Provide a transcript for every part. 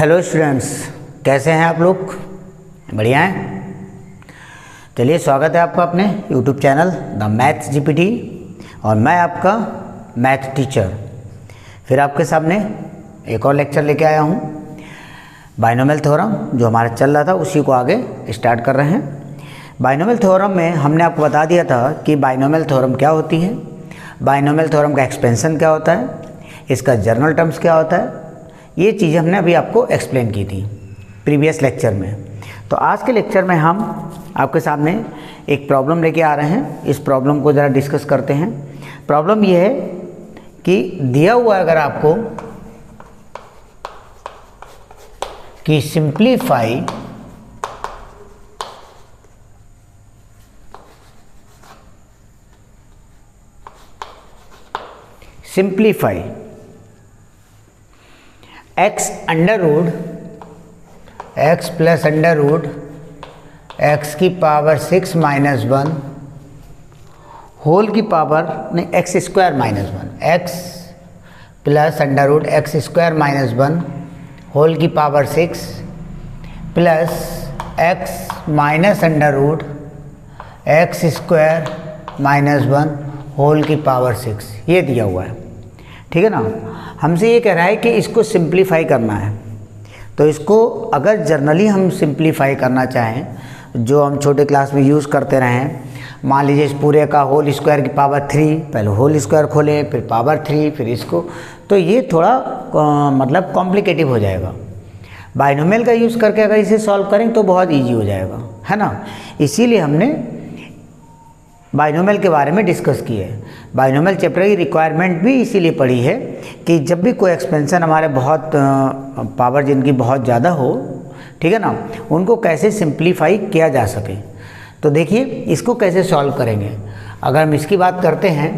Hello students, कैसे हैं आप लोग? बढ़िया हैं? चलिए, स्वागत है आपका अपने YouTube channel the maths GPT और मैं आपका मैथ टीचर फिर आपके सामने एक और लेक्चर लेके आया हूँ। बाइनोमियल थ्योरम जो हमारा चल रहा था उसी को आगे स्टार्ट कर रहे हैं। बाइनोमियल थ्योरम में हमने आपको बता दिया था कि बाइनोमियल थ्योरम क्या होती है, बाइनोमियल थ्योरम का एक्सपेंशन क्या होता है, इसका जर्नल टर्म्स क्या होता है। ये चीज़ें हमने अभी आपको एक्सप्लेन की थी प्रीवियस लेक्चर में। तो आज के लेक्चर में हम आपके सामने एक प्रॉब्लम लेके आ रहे हैं। इस प्रॉब्लम को ज़रा डिस्कस करते हैं। प्रॉब्लम ये है कि दिया हुआ है अगर आपको कि simplify x under root x plus under root x की पावर 6 माइनस 1 होल की पावर नहीं x square minus 1 x plus under root x square minus 1 whole की power 6 plus x minus under root x square minus 1 whole की power 6, ये दिया हुआ है। ठीक है ना। हमसे ये कह रहा है कि इसको सिंप्लीफाई करना है। तो इसको अगर जर्नली हम सिंप्लीफाई करना चाहें, जो हम छोटे क्लास में यूज़ करते रहे हैं, मान लीजिए इस पूरे का होल स्क्वायर की पावर 3, पहले होल स्क्वायर खोलें फिर पावर 3 फिर इसको, तो ये थोड़ा मतलब कॉम्प्लिकेटिव हो जाएगा। बाइनोमियल का यूज़ करके अगर इसे सॉल्व करें तो बहुत ईजी हो जाएगा, है ना। इसीलिए हमने बाइनोमियल के बारे में डिस्कस की है। बाइनोमियल चैप्टर की रिक्वायरमेंट भी इसीलिए पड़ी है कि जब भी कोई एक्सपेंशन हमारे बहुत पावर जिनकी बहुत ज़्यादा हो, ठीक है ना, उनको कैसे सिंप्लीफाई किया जा सके। तो देखिए इसको कैसे सॉल्व करेंगे। अगर हम इसकी बात करते हैं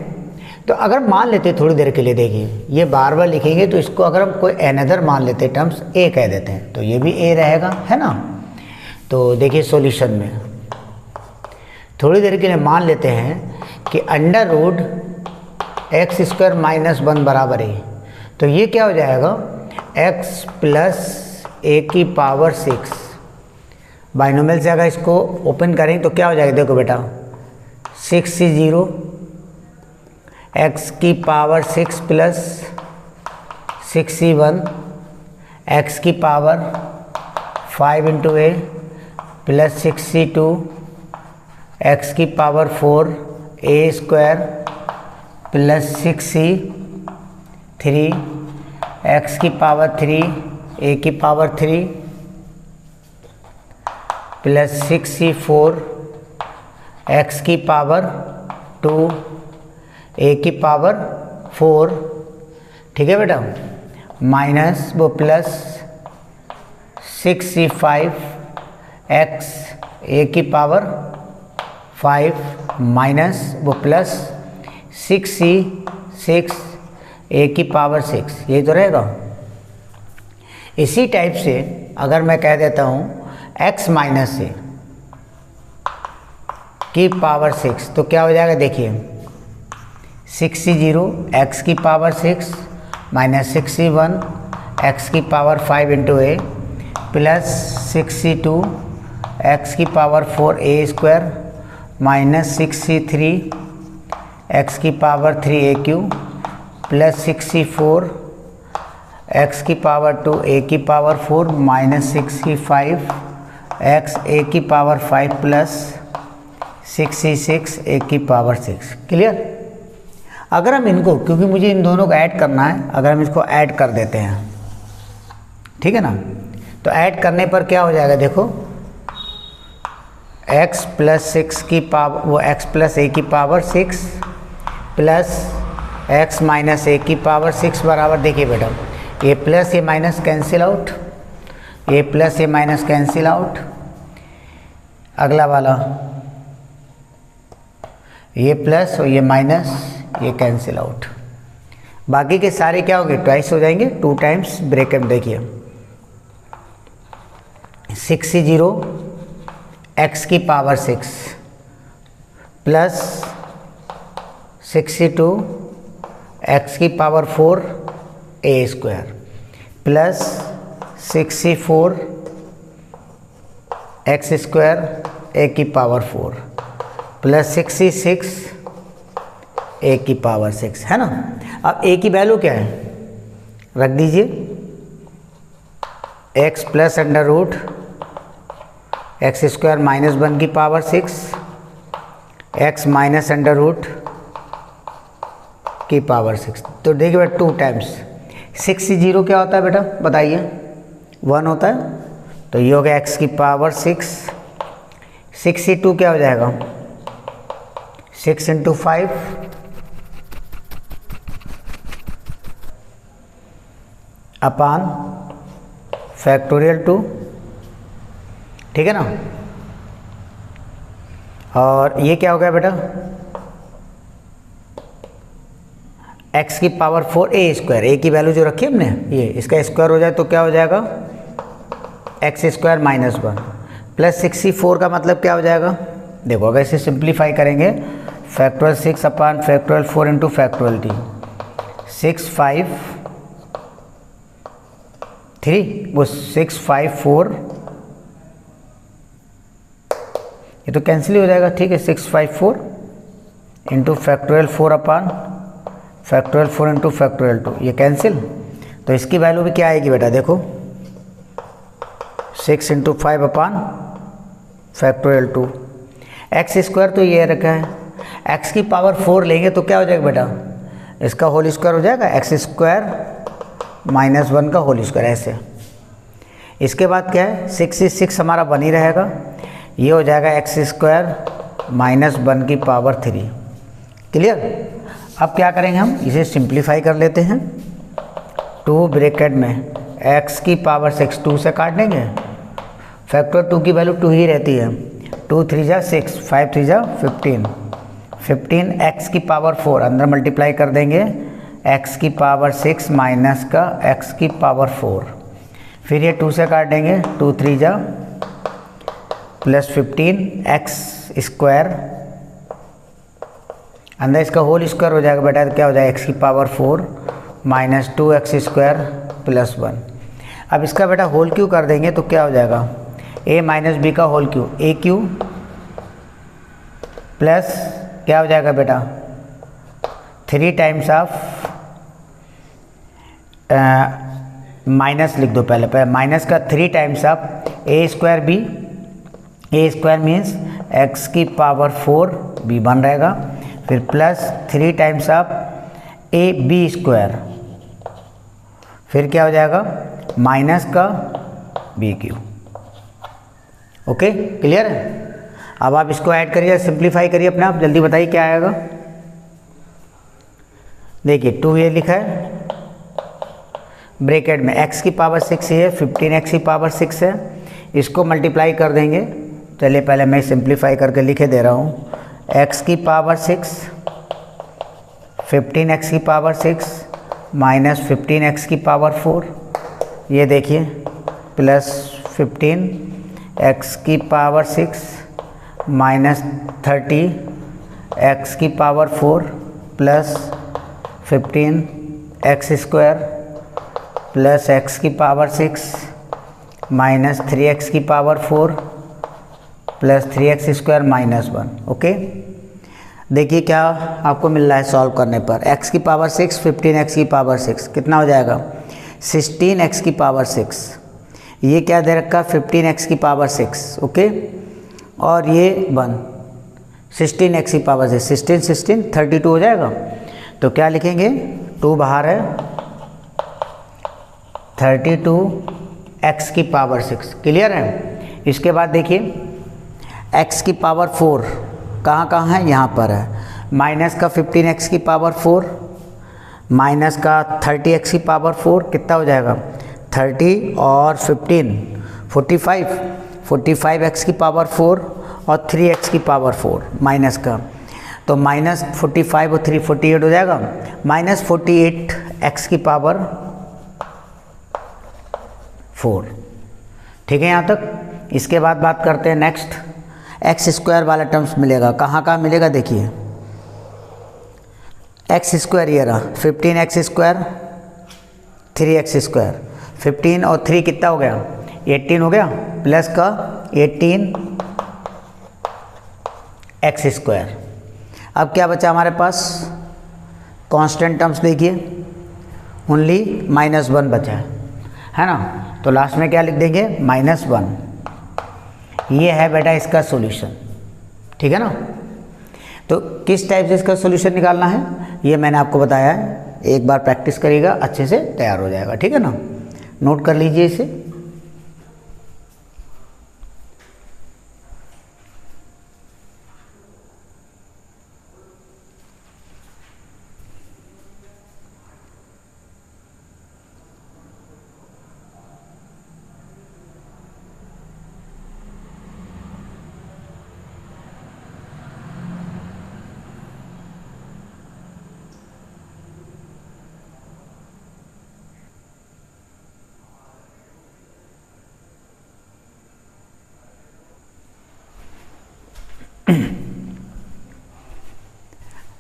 तो अगर मान लेते थोड़ी देर के लिए, देखिए ये बार बार लिखेंगे तो इसको अगर हम कोई एनदर मान लेते टर्म्स ए कह देते हैं तो ये भी ए रहेगा, है ना। तो देखिए सॉल्यूशन में थोड़ी देर के लिए मान लेते हैं कि under root x square minus 1 बराबर है, तो ये क्या हो जाएगा x प्लस ए की पावर 6। बाइनोमियल से अगर इसको ओपन करें तो क्या हो जाएगा, देखो बेटा 6c0 x की पावर 6 प्लस 6c1 x की पावर 5 इंटू ए प्लस 6c2 x की पावर 4 ए स्क्वायर प्लस 6c3 x की पावर 3 ए की पावर 3 प्लस 6c4 x की पावर 2 ए की पावर 4, ठीक है बेटा, माइनस वो प्लस 6c5 x ए की पावर 5 माइनस वो प्लस 6c6 ए की पावर 6, यही तो रहेगा। इसी टाइप से अगर मैं कह देता हूँ x माइनस ए की पावर 6 तो क्या हो जाएगा, देखिए 6c0 x की पावर 6 माइनस 6c1 x की पावर 5 इंटू ए प्लस 6c2 x की पावर 4 ए स्क्वायर माइनस 6c3 x की पावर 3 ए क्यू प्लस 6c4 x की पावर 2 ए की पावर 4 माइनस 6c5 x ए की पावर 5 प्लस 6c6 ए की पावर 6। क्लियर। अगर हम इनको, क्योंकि मुझे इन दोनों को ऐड करना है, अगर हम इसको ऐड कर देते हैं, ठीक है ना, तो ऐड करने पर क्या हो जाएगा, देखो x प्लस 6 की पावर वो x प्लस ए की पावर 6 प्लस x माइनस ए की पावर 6 बराबर, देखिए बेटा ये प्लस ये माइनस कैंसिल आउट, ये प्लस ये माइनस कैंसिल आउट, अगला वाला ये प्लस और ये माइनस ये कैंसिल आउट, बाकी के सारे क्या होंगे ट्वाइस हो जाएंगे, 2 टाइम्स ब्रेकेट। देखिए 6c0 x की पावर 6 प्लस 6c2 x की पावर 4 ए स्क्वायर प्लस 64 एक्स स्क्वायर ए की पावर 4 प्लस 66 ए की पावर 6, है ना। अब ए की वैल्यू क्या है, रख दीजिए x plus under root x square minus 1 की power 6 x minus under root की पावर 6। तो देखिए बेटा 2 टाइम्स 6 से 0 क्या होता है बेटा, बताइए 1 होता है। तो ये हो गया एक्स की पावर 6, 6 से 2 क्या हो जाएगा 6 इंटू 5 अपान फैक्टोरियल 2, ठीक है ना। और ये क्या हो गया बेटा x की पावर 4 ए स्क्वायर, ए की वैल्यू जो रखी हमने ये इसका स्क्वायर हो जाए तो क्या हो जाएगा एक्स स्क्वायर माइनस 1 प्लस 64 का मतलब क्या हो जाएगा, देखो अगर इसे सिंप्लीफाई करेंगे फैक्टोरियल 6 अपान फैक्टोरियल 4 इंटू फैक्टोरियल टी 6 5 3 वो 6 5 4 ये तो कैंसिल ही हो जाएगा, ठीक है 6 5 4 इंटू फैक्टोरियल 4 अपान फैक्टोरियल 4 इंटू फैक्टोरियल 2 ये कैंसिल। तो इसकी वैल्यू भी क्या आएगी बेटा, देखो 6 इंटू 5 अपान फैक्टोरियल 2 एक्स स्क्वायर तो ये रखा है, एक्स की पावर 4 लेंगे तो क्या हो जाएगा बेटा इसका होल स्क्वायर हो जाएगा एक्स स्क्वायर माइनस 1 का होल स्क्वायर ऐसे। इसके बाद क्या है 6 से 6 हमारा बन ही रहेगा, ये हो जाएगा एक्स स्क्वायर माइनस 1 की पावर 3, क्लियर। अब क्या करेंगे हम इसे सिंप्लीफाई कर लेते हैं, 2 ब्रैकेट में x की पावर 6 2 से काट देंगे, फैक्टर 2 की वैल्यू 2 ही रहती है, 2 3 जा 6 5 3 जा 15 15 x की पावर 4 अंदर मल्टीप्लाई कर देंगे x की पावर 6 माइनस का x की पावर 4, फिर ये 2 से काट देंगे 2 3 जा प्लस 15 x स्क्वायर अंदर इसका होल स्क्वायर हो जाएगा बेटा, तो क्या हो जाएगा x की power 4 minus 2x square plus 1। अब इसका बेटा होल क्यू कर देंगे तो क्या हो जाएगा a माइनस बी का whole cube a cube plus क्या हो जाएगा बेटा 3 टाइम्स ऑफ माइनस लिख दो पहले माइनस का 3 times of a square b, a square means x की पावर 4 b बन रहेगा, फिर plus 3 times of a b square, फिर क्या हो जाएगा माइनस का बी क्यू। ओके क्लियर है। अब आप इसको ऐड करिए सिंप्लीफाई करिए अपने आप, जल्दी बताइए क्या आएगा। देखिए 2 ये लिखा है ब्रैकेट में x की पावर 6 है 15x की पावर 6 है, इसको मल्टीप्लाई कर देंगे। चलिए पहले मैं सिंप्लीफाई करके लिखे दे रहा हूँ, x की पावर 6 15x की पावर 6 माइनस 15x की पावर 4, ये देखिए प्लस 15x की पावर 6 माइनस 30x की power 4 plus 15x square plus x की पावर 6 माइनस 3x की power 4 plus 3x square minus 1। Okay देखिए क्या आपको मिल रहा है सॉल्व करने पर, x की पावर 6 15x की पावर 6 कितना हो जाएगा 16x की पावर 6, ये क्या दे रखा 15x की पावर 6, ओके और ये 1 16x की पावर 6 16 16 32 हो जाएगा। तो क्या लिखेंगे 2 बाहर है 32x की पावर 6, क्लियर है। इसके बाद देखिए x की पावर 4 कहाँ है, यहाँ पर है, माइनस का 15x की पावर 4 माइनस का 30x की पावर 4 कितना हो जाएगा 30 और 15 45x की पावर 4 और 3x की पावर 4 माइनस का, तो माइनस 45 और 3 48 हो जाएगा, माइनस 48x की पावर 4, ठीक है यहाँ तक। इसके बाद बात करते हैं नेक्स्ट, एक्स स्क्वायर वाला टर्म्स मिलेगा, कहाँ मिलेगा देखिए एक्स स्क्वायर ये रहा 15x स्क्वायर 3x स्क्वायर, 15 और 3 कितना हो गया, 18 हो गया, प्लस का 18 एक्स स्क्वायर। अब क्या बचा हमारे पास, कांस्टेंट टर्म्स देखिए, ओनली -1 बचा है ना, तो लास्ट में क्या लिख देंगे, -1। ये है बेटा इसका सॉल्यूशन, ठीक है ना। तो किस टाइप से इसका सॉल्यूशन निकालना है ये मैंने आपको बताया है, एक बार प्रैक्टिस करिएगा अच्छे से तैयार हो जाएगा, ठीक है ना। नोट कर लीजिए इसे।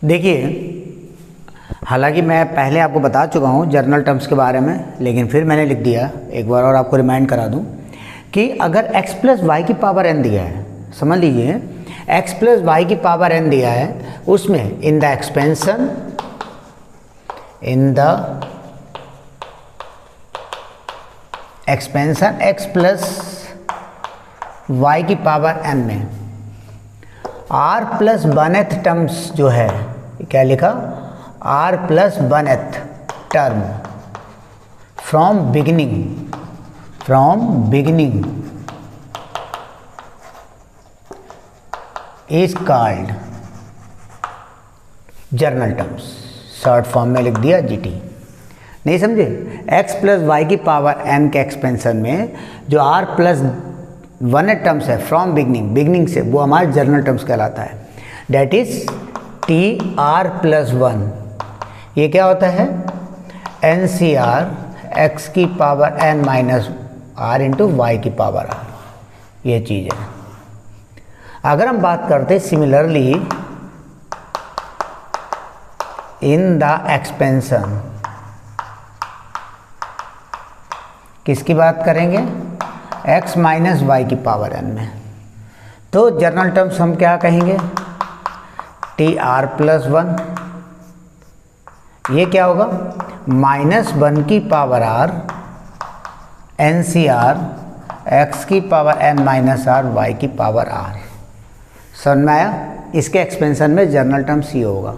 देखिए, हालांकि मैं पहले आपको बता चुका हूँ जर्नल टर्म्स के बारे में, लेकिन फिर मैंने लिख दिया, एक बार और आपको रिमाइंड करा दूँ कि अगर x प्लस वाई की पावर n दिया है, समझ लीजिए x प्लस वाई की पावर n दिया है, उसमें in the expansion x plus y की पावर n में r प्लस 1th टर्म्स जो है, क्या लिखा, r plus 1th term from beginning is called general terms, short form में लिख दिया GT। नहीं समझे, x प्लस वाई की पावर n के एक्सपेंशन में जो r प्लस 1th टर्म्स है फ्रॉम बिगिनिंग से, वो हमारे जर्नल टर्म्स कहलाता है। डेट इज TR प्लस 1, ये क्या होता है, NCR x की power n minus r into y की पावर r, ये चीज़ है। अगर हम बात करते सिमिलरली इन द एक्सपेंशन, किसकी बात करेंगे, x माइनस वाई की पावर n में, तो जर्नल टर्म्स हम क्या कहेंगे, TR प्लस 1, ये क्या होगा, -1 की पावर r NCR x की power n minus r y की पावर r। समझ में आया, इसके एक्सपेंशन में जर्नल टर्म्स ये होगा।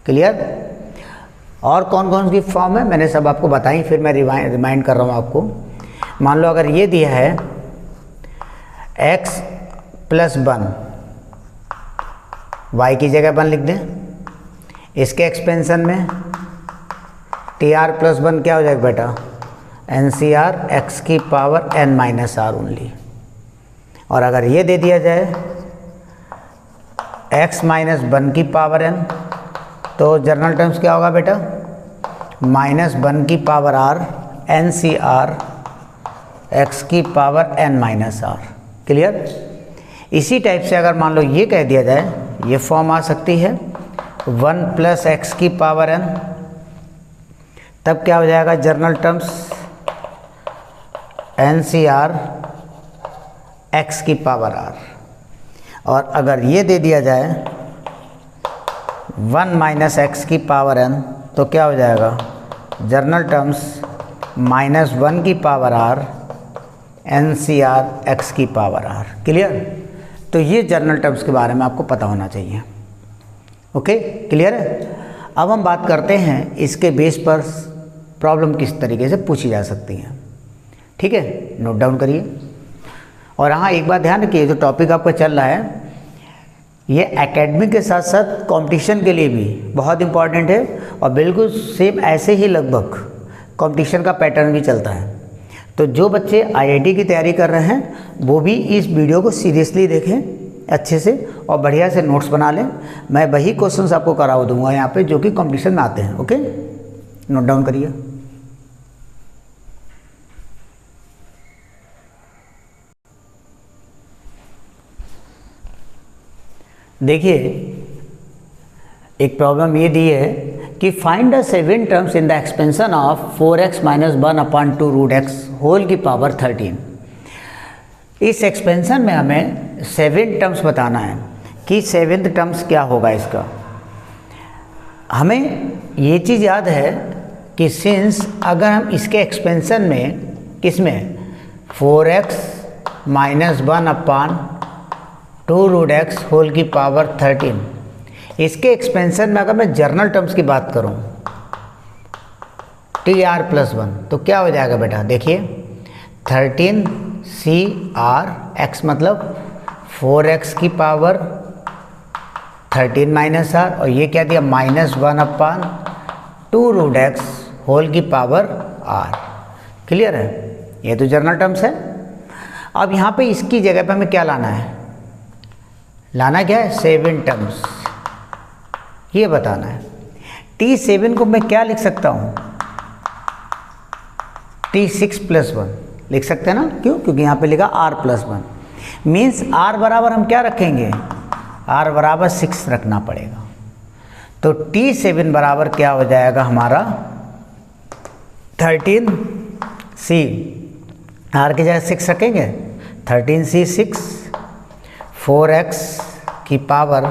क्लियर। और कौन कौन सी फॉर्म है मैंने सब आपको बताई, फिर मैं रिमाइंड कर रहा हूँ आपको। मान लो अगर ये दिया है x प्लस 1, y की जगह 1 लिख दें, इसके एक्सपेंशन में TR प्लस 1 क्या हो जाएगा बेटा, NCR x की power n minus r only. और अगर ये दे दिया जाए x माइनस 1 की पावर n, तो जर्नल टर्म्स क्या होगा बेटा, -1 की पावर r NCR x की power n minus r। Clear. इसी टाइप से अगर मान लो ये कह दिया जाए, ये फॉर्म आ सकती है 1 प्लस एक्स की पावर n, तब क्या हो जाएगा जर्नल टर्म्स, NCR x की पावर r। और अगर ये दे दिया जाए 1 माइनस एक्स की पावर n, तो क्या हो जाएगा जर्नल टर्म्स -1 की पावर r NCR x की पावर r। क्लियर। तो ये जर्नल टर्म्स के बारे में आपको पता होना चाहिए। ओके, क्लियर है। अब हम बात करते हैं इसके बेस पर प्रॉब्लम किस तरीके से पूछी जा सकती है। ठीक है, नोट डाउन करिए। और हाँ, एक बात ध्यान रखिए, जो टॉपिक आपका चल रहा है ये एकेडमिक के साथ साथ कंपटीशन के लिए भी बहुत इम्पॉर्टेंट है, और बिल्कुल सेम ऐसे ही लगभग कंपटीशन का पैटर्न भी चलता है। तो जो बच्चे IIT की तैयारी कर रहे हैं वो भी इस वीडियो को सीरियसली देखें अच्छे से, और बढ़िया से नोट्स बना लें। मैं वही क्वेश्चंस आपको करा दूंगा यहाँ पे जो कि कंपटीशन में आते हैं। ओके, नोट डाउन करिए। देखिए, एक प्रॉब्लम ये दी है कि find the 7 terms in the expansion of 4x minus 1/2 root x whole की पावर 13। इस एक्सपेंशन में हमें 7 टर्म्स बताना है कि 7th टर्म्स क्या होगा इसका। हमें ये चीज़ याद है कि सिंस अगर हम इसके एक्सपेंशन में किसमें 4x minus 1/2 root x whole की पावर 13, इसके एक्सपेंशन में अगर मैं जर्नल टर्म्स की बात करूं TR+1 तो क्या हो जाएगा बेटा, देखिए 13CR x मतलब 4x की पावर 13 माइनस आर, और ये क्या दिया -1/2 रूट एक्स होल की पावर r। क्लियर है, ये तो जर्नल टर्म्स है। अब यहाँ पे इसकी जगह पे हमें क्या लाना है, लाना क्या है 7 टर्म्स, ये बताना है। T7 को मैं क्या लिख सकता हूँ, T6+1 लिख सकते हैं ना, क्यों, क्योंकि यहाँ पे लिखा R+1 मीन्स R बराबर हम क्या रखेंगे, R बराबर 6 रखना पड़ेगा। तो T7 बराबर क्या हो जाएगा हमारा 13C, R की जगह 6 रखेंगे, 13C 6, 4x की power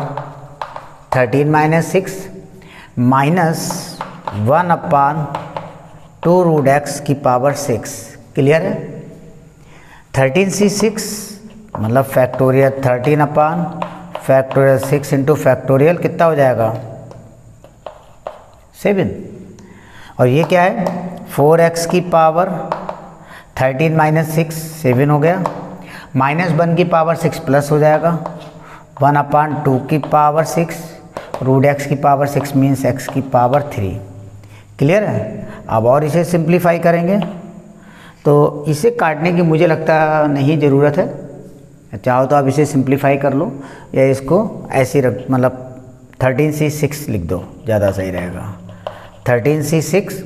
13 minus 6 minus 1/2 root x की पावर 6। क्लियर है, 13C 6 मतलब फैक्टोरियल 13/फैक्टोरियल 6 इंटू फैक्टोरियल कितना हो जाएगा 7, और ये क्या है 4x की पावर 13 माइनस 6 7 हो गया, -1 की पावर 6 प्लस हो जाएगा 1/2 की पावर 6 रूट एक्स की पावर 6 मीन्स x की पावर 3। क्लियर है, अब और इसे सिंप्लीफाई करेंगे तो इसे काटने की मुझे लगता नहीं ज़रूरत है, चाहो तो आप इसे सिंप्लीफाई कर लो या इसको ऐसे रख, मतलब 13C 6 लिख दो, ज़्यादा सही रहेगा। 13C 6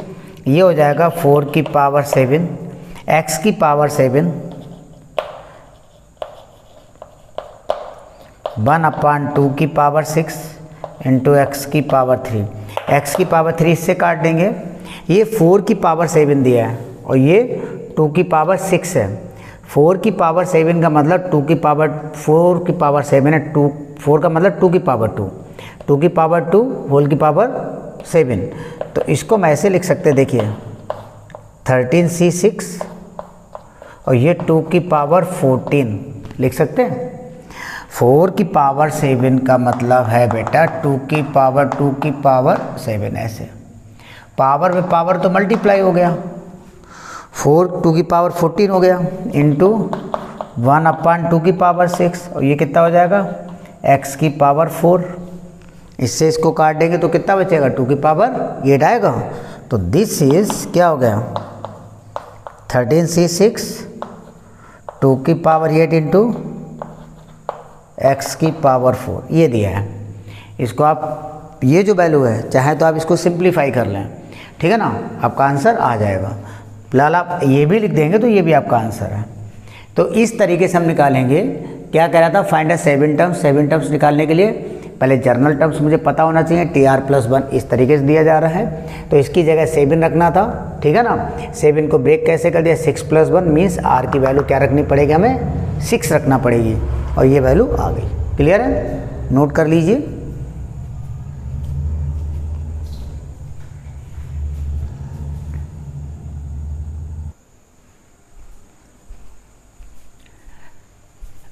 ये हो जाएगा 4 की पावर 7 x की पावर 7 1/2 की पावर 6 इंटू एक्स की पावर 3, x की पावर 3 इससे काट देंगे, ये 4 की पावर 7 दिया है और ये 2 की पावर 6 है। 4 की पावर 7 का मतलब 2 की पावर 4 की पावर 7 है, 4 का मतलब 2 की पावर 2, 2 की पावर 2 होल की पावर 7। तो इसको मैं ऐसे लिख सकते हैं, देखिए 13C 6 और ये 2 की पावर 14 लिख सकते हैं। 4 की पावर 7 का मतलब है बेटा 2 की पावर 7, ऐसे पावर में पावर तो मल्टीप्लाई हो गया, 4 2 की पावर 14 हो गया इंटू 1/2 की पावर 6, और ये कितना हो जाएगा x की पावर 4। इससे इसको काट देंगे तो कितना बचेगा 2 की पावर 8 आएगा। तो दिस इज क्या हो गया 13C 6 2 की पावर 8 इंटू x की पावर 4, ये दिया है। इसको आप ये जो वैल्यू है चाहे तो आप इसको सिंप्लीफाई कर लें, ठीक है ना, आपका आंसर आ जाएगा। फिलहाल आप ये भी लिख देंगे तो ये भी आपका आंसर है। तो इस तरीके से हम निकालेंगे, क्या कह रहा था फाइंड द 7 टर्म्स। 7 टर्म्स निकालने के लिए पहले जर्नल टर्म्स मुझे पता होना चाहिए, TR+1 इस तरीके से दिया जा रहा है, तो इसकी जगह 7 रखना था, ठीक है ना। 7 को ब्रेक कैसे कर दिया, 6+1 मीन्स R की वैल्यू क्या रखनी पड़ेगी, हमें 6 रखना पड़ेगी, और ये वैल्यू आ गई। क्लियर है, नोट कर लीजिए।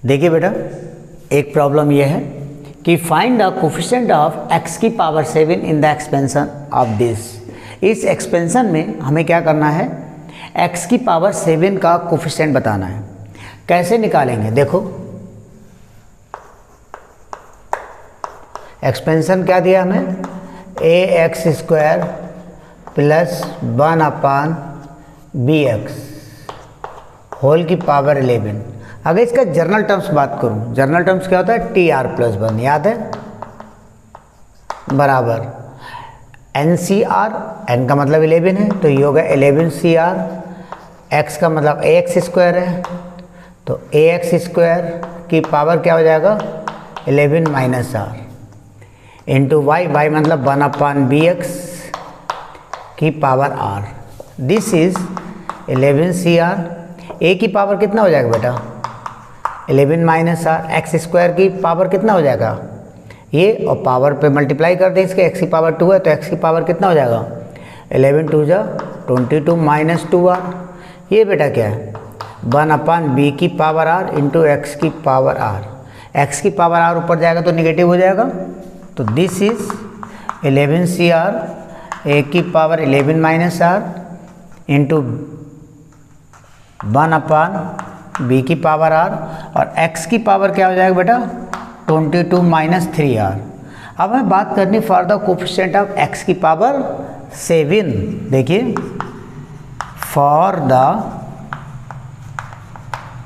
देखिए बेटा, एक प्रॉब्लम यह है कि find the coefficient of x की power 7 in the expansion of this. इस एक्सपेंशन में हमें क्या करना है, x की पावर 7 का कोफिशिएंट बताना है। कैसे निकालेंगे, देखो एक्सपेंशन क्या दिया हमें, ax² प्लस 1/bx होल की पावर 11। अगर इसका जर्नल टर्म्स बात करूं, जर्नल टर्म्स क्या होता है TR+1, याद है, बराबर NCR, n का मतलब 11 है तो ये होगा 11CR, x का मतलब ax² है तो ax² की पावर क्या हो जाएगा 11 - r इंटू y, y मतलब 1/bx की power r, this is 11CR। a की पावर कितना हो जाएगा बेटा 11 माइनस r, एक्स स्क्वायर की पावर कितना हो जाएगा ये, और पावर पे मल्टीप्लाई कर दें इसके, x की पावर 2 है तो x की पावर कितना हो जाएगा 11 2 जा 22 माइनस 2r। ये बेटा क्या है 1/b की पावर r इंटू एक्स की पावर r, x की पावर r ऊपर जाएगा तो निगेटिव हो जाएगा, तो दिस इज 11CR a की power 11 minus r into 1/b की पावर r, और x की पावर क्या हो जाएगा बेटा 22 माइनस 3r। अब हमें बात करनी for the coefficient of x की पावर 7। देखिए for the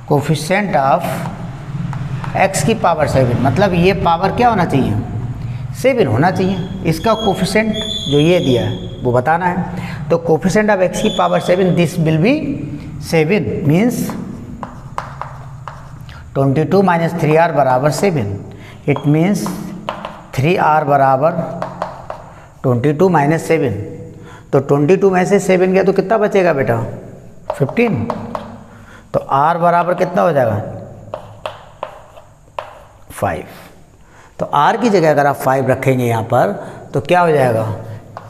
coefficient of x की पावर 7, मतलब ये पावर क्या होना चाहिए 7 होना चाहिए, इसका कोफिशिएंट जो ये दिया है वो बताना है। तो कोफिशिएंट ऑफ x की power 7 this will be 7 means 22 minus 3r बराबर 7, इट मीन्स 3r बराबर 22 माइनस 7, तो 22 में से 7 गया तो कितना बचेगा बेटा 15, तो r बराबर कितना हो जाएगा 5। तो r की जगह अगर आप 5 रखेंगे यहाँ पर तो क्या हो जाएगा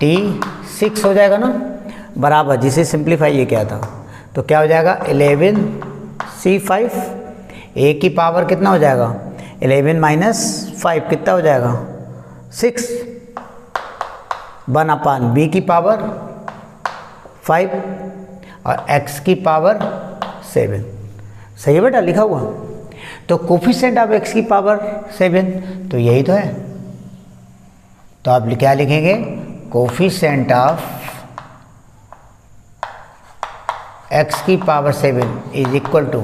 t 6 हो जाएगा ना, बराबर जिसे सिंप्लीफाई ये क्या था, तो क्या हो जाएगा 11C5, a की पावर कितना हो जाएगा 11 माइनस 5 कितना हो जाएगा 6, 1/b की पावर 5 और x की पावर 7। सही है बेटा लिखा हुआ। तो कोफिशिएंट ऑफ x की पावर 7 तो यही तो है, तो आप क्या लिखेंगे कोफिशिएंट ऑफ x की power 7 is equal to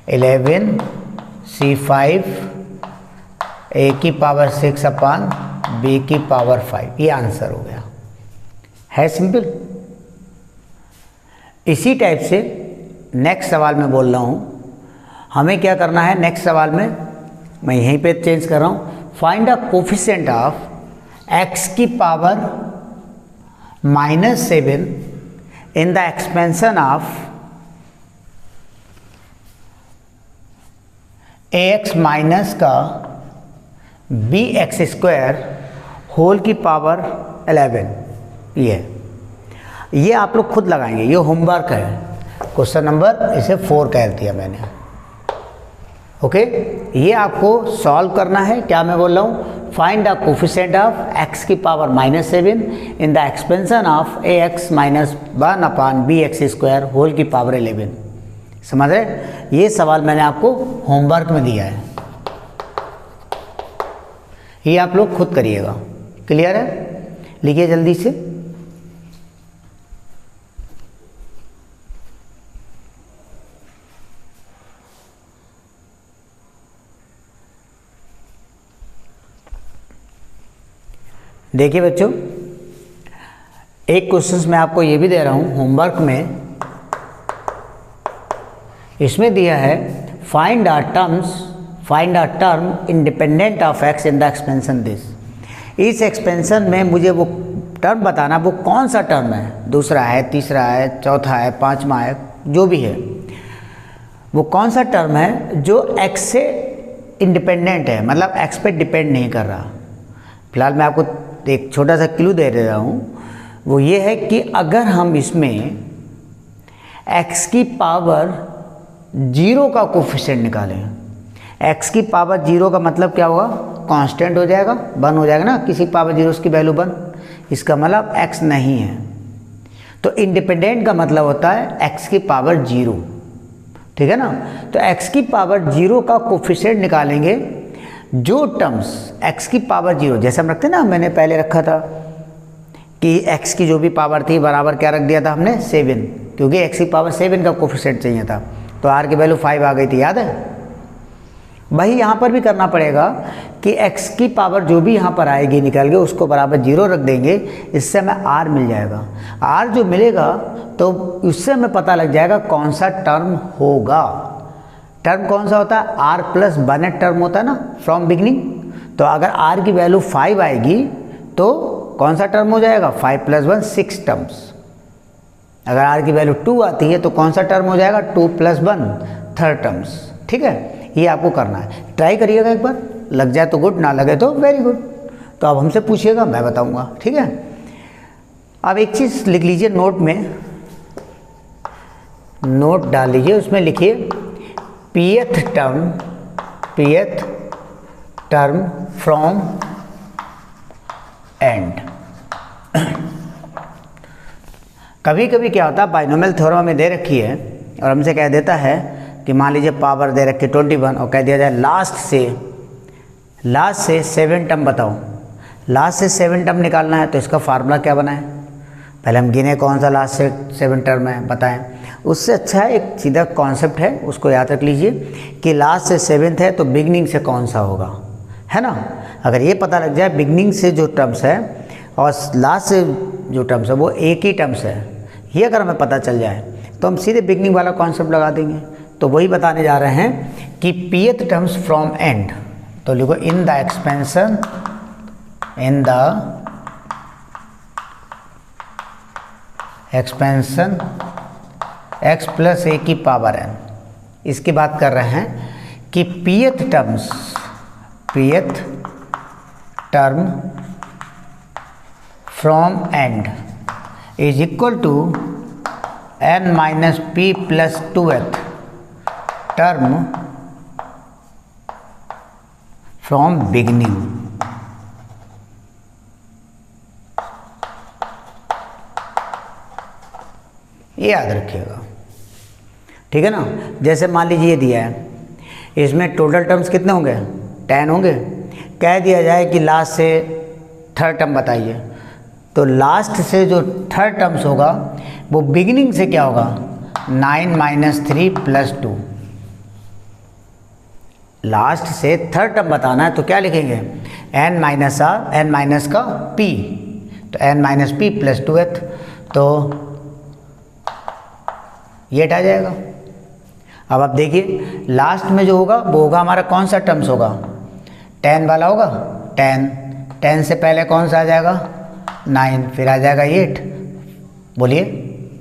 11C5 a की पावर 6/b की पावर 5। ये आंसर हो गया, है सिंपल। इसी टाइप से नेक्स्ट सवाल में बोल रहा हूँ, हमें क्या करना है नेक्स्ट सवाल में, मैं यहीं पे चेंज कर रहा हूँ, find a coefficient of x की power -7 in the expansion of ax minus का bx स्क्वायर होल की पावर 11। ये आप लोग खुद लगाएंगे, ये होमवर्क है, क्वेश्चन नंबर इसे 4 कह दिया मैंने। ओके, ये आपको सॉल्व करना है। क्या मैं बोल रहा हूँ, find the coefficient of x की power -7 in the expansion of ax minus 1/bx square whole की पावर 11। समझ रहे, ये सवाल मैंने आपको होमवर्क में दिया है, ये आप लोग खुद करिएगा। क्लियर है, लिखिए जल्दी से। देखिए बच्चों, एक क्वेश्चन मैं आपको ये भी दे रहा हूँ होमवर्क में, इसमें दिया है find a term independent of x in the expansion this. इस एक्सपेंशन में मुझे वो टर्म बताना, वो कौन सा टर्म है, दूसरा है, तीसरा है, चौथा है, पांचवा है, जो भी है, वो कौन सा टर्म है जो x से इंडिपेंडेंट है, मतलब x पे डिपेंड नहीं कर रहा। फिलहाल मैं आपको एक छोटा सा क्लू दे रहा हूँ, वो ये है कि अगर हम इसमें x की पावर 0 का कोफिशिएंट निकालें, x की पावर 0 का मतलब क्या होगा, कांस्टेंट हो जाएगा, 1 हो जाएगा ना, किसी पावर 0 उसकी वैल्यू 1, इसका मतलब x नहीं है। तो इंडिपेंडेंट का मतलब होता है x की पावर 0, ठीक है ना। तो x की पावर 0 का कोफिशिएंट निकालेंगे, जो टर्म्स x की पावर 0, जैसे हम रखते हैं ना, मैंने पहले रखा था कि x की जो भी पावर थी बराबर क्या रख दिया था हमने 7, क्योंकि x की पावर 7 का कोफिशिएंट चाहिए था, तो r की वैल्यू 5 आ गई थी, याद है। वही यहाँ पर भी करना पड़ेगा कि x की पावर जो भी यहाँ पर आएगी निकल के उसको बराबर 0 रख देंगे, इससे हमें r मिल जाएगा। r जो मिलेगा तो उससे हमें पता लग जाएगा कौन सा टर्म होगा। टर्म कौन सा होता है, r प्लस 1 टर्म होता है ना फ्रॉम बिगनिंग। तो अगर r की वैल्यू 5 आएगी तो कौन सा टर्म हो जाएगा, 5 + 1 6 टर्म्स। अगर r की वैल्यू 2 आती है तो कौन सा टर्म हो जाएगा, 2 + 1 3rd टर्म्स। ठीक है, ये आपको करना है, ट्राई करिएगा एक बार, लग जाए तो गुड, ना लगे तो वेरी गुड। तो अब हमसे पूछिएगा, मैं बताऊंगा। ठीक है, अब एक चीज़ लिख लीजिए नोट में, नोट डाल लीजिए, उसमें लिखिए pth टर्म फ्रॉम एंड। कभी कभी क्या होता है, बाइनोमियल थ्योरम में दे रखी है और हमसे कह देता है कि मान लीजिए पावर दे रखी 21 और कह दिया जाए लास्ट से 7 टर्म बताओ। लास्ट से 7 टर्म निकालना है तो इसका फार्मूला क्या बनाएं, पहले हम गिने कौन सा लास्ट से 7 टर्म है बताएं। उससे अच्छा है एक सीधा कॉन्सेप्ट है, उसको याद रख लीजिए कि लास्ट से 7th है तो बिगनिंग से कौन सा होगा, है ना। अगर ये पता लग जाए बिगनिंग से जो टर्म्स है और लास्ट से जो टर्म्स है वो एक ही टर्म्स है, ये अगर हमें पता चल जाए तो हम सीधे बिगनिंग वाला कॉन्सेप्ट लगा देंगे। तो वही बताने जा रहे हैं कि pth टर्म्स फ्रॉम एंड, तो लिखो in the expansion x + a की पावर n, इसकी बात कर रहे हैं कि pth term from end is equal to n - p + 2th term from beginning. ये याद रखिएगा, ठीक है ना। जैसे मान लीजिए ये दिया है, इसमें टोटल टर्म्स कितने होंगे, 10 होंगे। कह दिया जाए कि लास्ट से 3rd टर्म बताइए, तो लास्ट से जो 3rd टर्म्स होगा वो बिगिनिंग से क्या होगा, 9 - 3 + 2। लास्ट से 3rd टर्म बताना है तो क्या लिखेंगे, n माइनस का p, तो n - p + 2th, तो ये हटा जाएगा। अब आप देखिए लास्ट में जो होगा वो होगा हमारा कौन सा टर्म्स होगा, 10 वाला होगा, 10 से पहले कौन सा आ जाएगा, 9, फिर आ जाएगा 8। बोलिए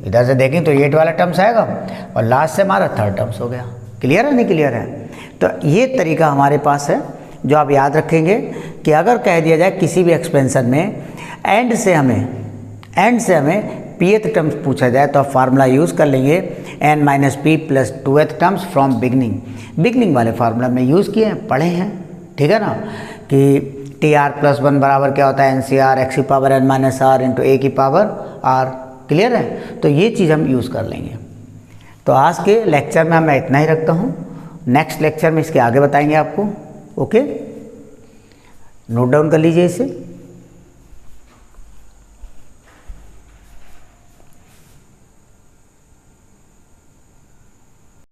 इधर से देखें तो 8 वाला टर्म्स आएगा और लास्ट से हमारा 3rd टर्म्स हो गया। क्लियर है, नहीं क्लियर है। तो ये तरीका हमारे पास है जो आप याद रखेंगे कि अगर कह दिया जाए किसी भी एक्सपेंशन में एंड से हमें pth टर्म्स पूछा जाए तो आप फार्मूला यूज़ कर लेंगे n - p + 2th terms from beginning वाले फार्मूला में यूज़ किए हैं, पढ़े हैं। ठीक है ना, कि tr + 1 बराबर क्या होता है, NCR x की पावर n - r × a की पावर r। क्लियर है, तो ये चीज़ हम यूज़ कर लेंगे। तो आज के लेक्चर में मैं इतना ही रखता हूँ, नेक्स्ट लेक्चर में इसके आगे बताएंगे आपको। ओके, नोट डाउन कर लीजिए इसे।